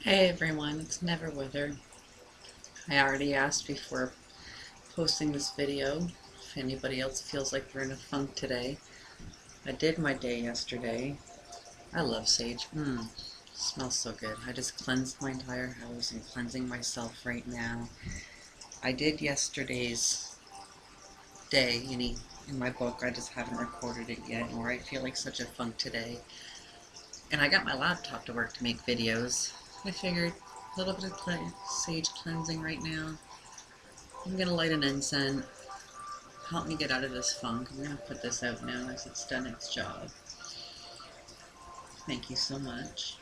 Hey everyone, it's Never Wither. I already asked before posting this video if anybody else feels like they're in a funk today. I did my day yesterday. I love sage. Smells so good. I just cleansed my entire house and cleansing myself right now. I did yesterday's day in my book. I just haven't recorded it yet, or I feel like such a funk today. And I got my laptop to work to make videos. I figured a little bit of sage cleansing right now. I'm gonna light an incense, help me get out of this funk. I'm gonna put this out now as it's done its job. Thank you so much.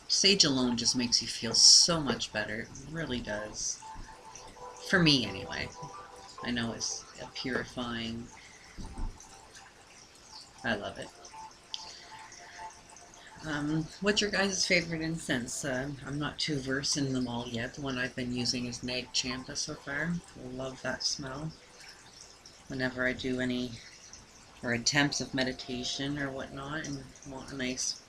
Sage alone just makes you feel so much better. It really does. For me, anyway. I know it's purifying. I love it. What's your guys' favorite incense? I'm not too versed in them all yet. The one I've been using is Nag Champa so far. I love that smell. Whenever I do any or attempts of meditation or whatnot and want a nice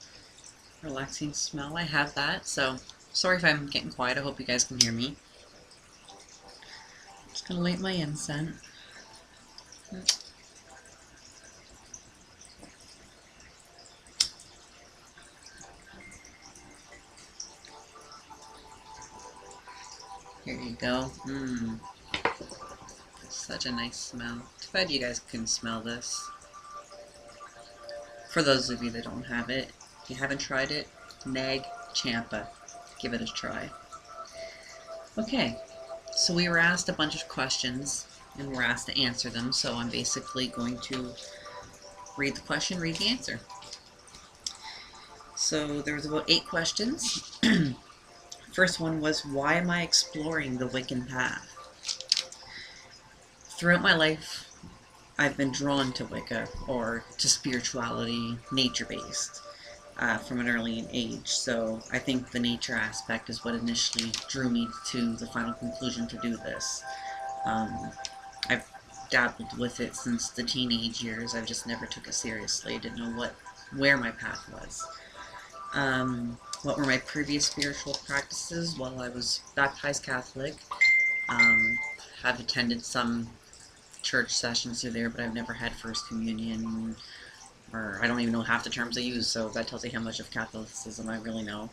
relaxing smell, I have that. So sorry if I'm getting quiet. I hope you guys can hear me. Just gonna light my incense. Here you go. Such a nice smell. Too bad you guys couldn't smell this. For those of you that don't have it, if you haven't tried it, Nag Champa. Give it a try. Okay, so we were asked a bunch of questions and we're asked to answer them, so I'm basically going to read the question, read the answer. So there was about 8 questions. First one was, why am I exploring the Wiccan path? Throughout my life, I've been drawn to Wicca, or to spirituality, nature-based, from an early age. So I think the nature aspect is what initially drew me to the final conclusion to do this. I've dabbled with it since the teenage years. I just never took it seriously. I didn't know where my path was. What were my previous spiritual practices? Well, I was baptized Catholic. Have attended some church sessions through there, but I've never had First Communion, or I don't even know half the terms they use, so that tells you how much of Catholicism I really know.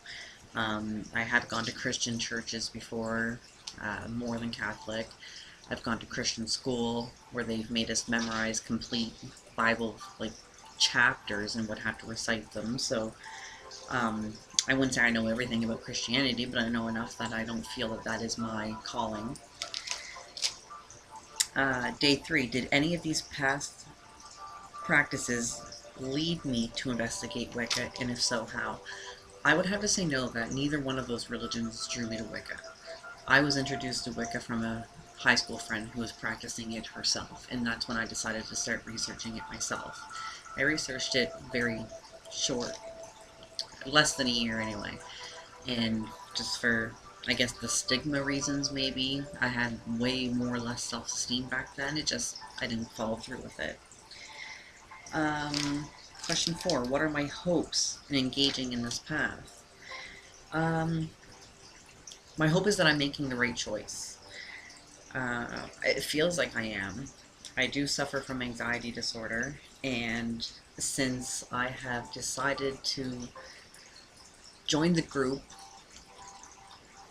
I have gone to Christian churches before, more than Catholic. I've gone to Christian school, where they've made us memorize complete Bible, like, chapters and would have to recite them, so I wouldn't say I know everything about Christianity, but I know enough that I don't feel that that is my calling. Day 3, did any of these past practices lead me to investigate Wicca, and if so, how? I would have to say no, that neither one of those religions drew me to Wicca. I was introduced to Wicca from a high school friend who was practicing it herself, and that's when I decided to start researching it myself. I researched it very short, less than a year anyway, and just for, I guess, the stigma reasons maybe, I had way more or less self-esteem back then. I didn't follow through with it. Question 4, what are my hopes in engaging in this path? My hope is that I'm making the right choice. It feels like I am. I do suffer from anxiety disorder, and since I have decided to join the group,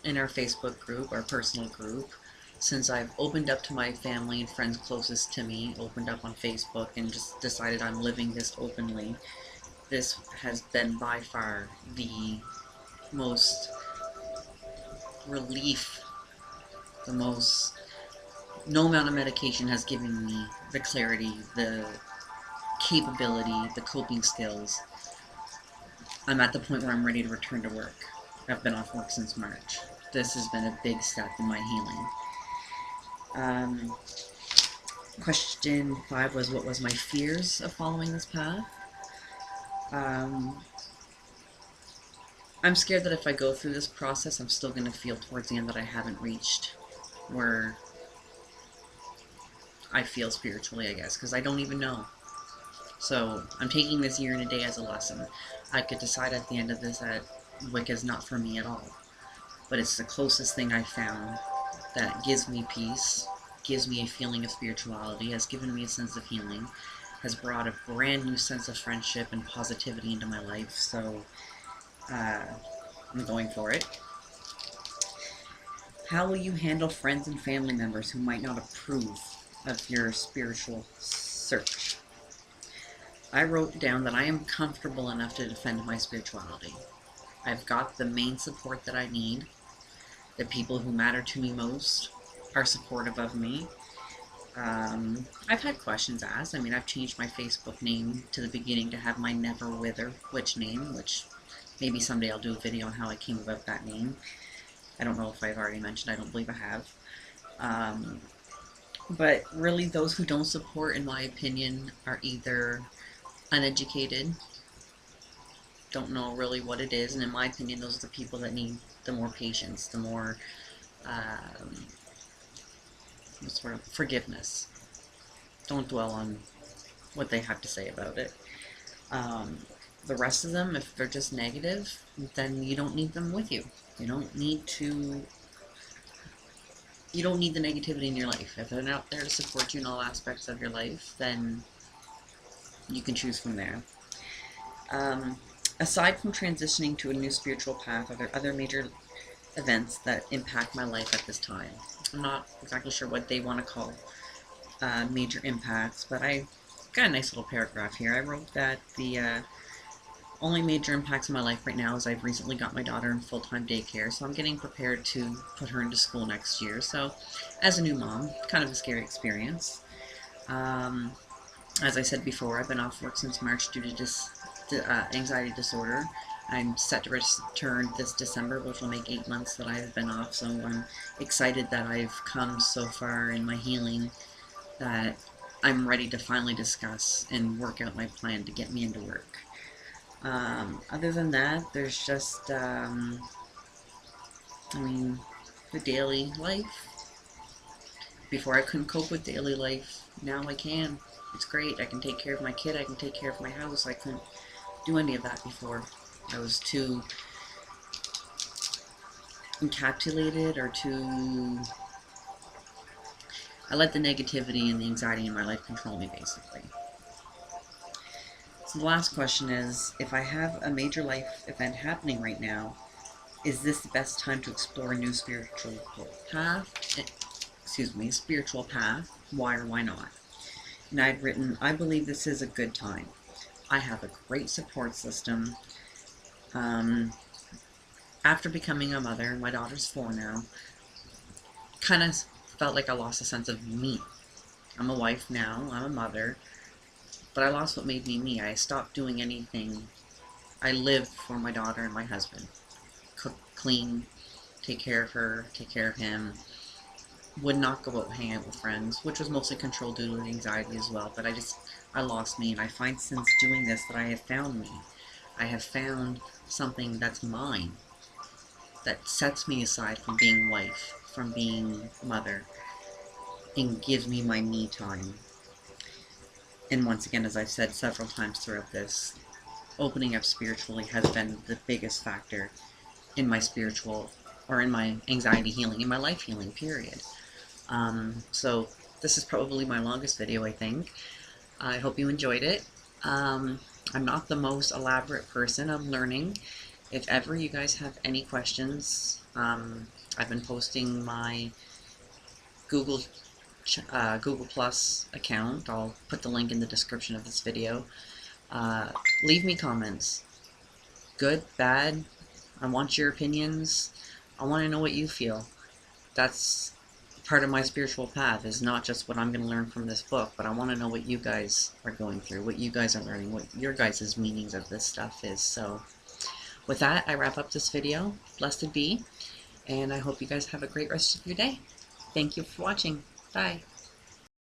in our Facebook group, our personal group, since I've opened up to my family and friends closest to me, opened up on Facebook, and just decided I'm living this openly, this has been by far the most relief, the most, no amount of medication has given me the clarity, the capability, the coping skills. I'm at the point where I'm ready to return to work. I've been off work since March. This has been a big step in my healing. Question 5 was, what was my fears of following this path? I'm scared that if I go through this process, I'm still going to feel towards the end that I haven't reached where I feel spiritually, I guess, because I don't even know. So I'm taking this year and a day as a lesson. I could decide at the end of this that Wicca is not for me at all. But it's the closest thing I found that gives me peace, gives me a feeling of spirituality, has given me a sense of healing, has brought a brand new sense of friendship and positivity into my life, so I'm going for it. How will you handle friends and family members who might not approve of your spiritual search? I wrote down that I am comfortable enough to defend my spirituality. I've got the main support that I need. The people who matter to me most are supportive of me. I've had questions asked. I mean, I've changed my Facebook name to the beginning to have my Never Wither witch name, which maybe someday I'll do a video on how I came about that name. I don't know if I've already mentioned. I don't believe I have. But really, those who don't support, in my opinion, are either uneducated, don't know really what it is, and in my opinion, those are the people that need the more patience, the more sort of forgiveness. Don't dwell on what they have to say about it. The rest of them, if they're just negative, then you don't need them with you. You don't need the negativity in your life. If they're not there to support you in all aspects of your life, then you can choose from there. Aside from transitioning to a new spiritual path, are there other major events that impact my life at this time? I'm not exactly sure what they want to call major impacts, but I got a nice little paragraph here. I wrote that the only major impacts in my life right now is I've recently got my daughter in full-time daycare, so I'm getting prepared to put her into school next year. So, as a new mom, kind of a scary experience. As I said before, I've been off work since March due to anxiety disorder. I'm set to return this December, which will make 8 months that I've been off, so I'm excited that I've come so far in my healing that I'm ready to finally discuss and work out my plan to get me into work. Other than that, there's just, I mean, the daily life. Before I couldn't cope with daily life, now I can. It's great. I can take care of my kid, I can take care of my house. I couldn't do any of that before. I was too encapsulated or too... I let the negativity and the anxiety in my life control me, basically. So the last question is, if I have a major life event happening right now, is this the best time to explore a new spiritual path? Spiritual path. Why or why not? And I'd written, I believe this is a good time. I have a great support system. After becoming a mother, my daughter's 4 now, kind of felt like I lost a sense of me. I'm a wife now, I'm a mother, but I lost what made me me. I stopped doing anything. I lived for my daughter and my husband. Cook, clean, take care of her, take care of him. Would not go out and hang out with friends, which was mostly controlled due to anxiety as well, but I lost me, and I find since doing this that I have found me. I have found something that's mine, that sets me aside from being wife, from being mother, and gives me my me time. And once again, as I've said several times throughout this, opening up spiritually has been the biggest factor in my spiritual, or in my anxiety healing, in my life healing, period. So this is probably my longest video, I think. I hope you enjoyed it. I'm not the most elaborate person. I'm learning. If ever you guys have any questions, I've been posting my Google Plus account. I'll put the link in the description of this video. Leave me comments. Good, bad. I want your opinions. I want to know what you feel. That's part of my spiritual path, is not just what I'm going to learn from this book, but I want to know what you guys are going through, what you guys are learning, what your guys' meanings of this stuff is. So with that, I wrap up this video. Blessed be, and I hope you guys have a great rest of your day. Thank you for watching. Bye.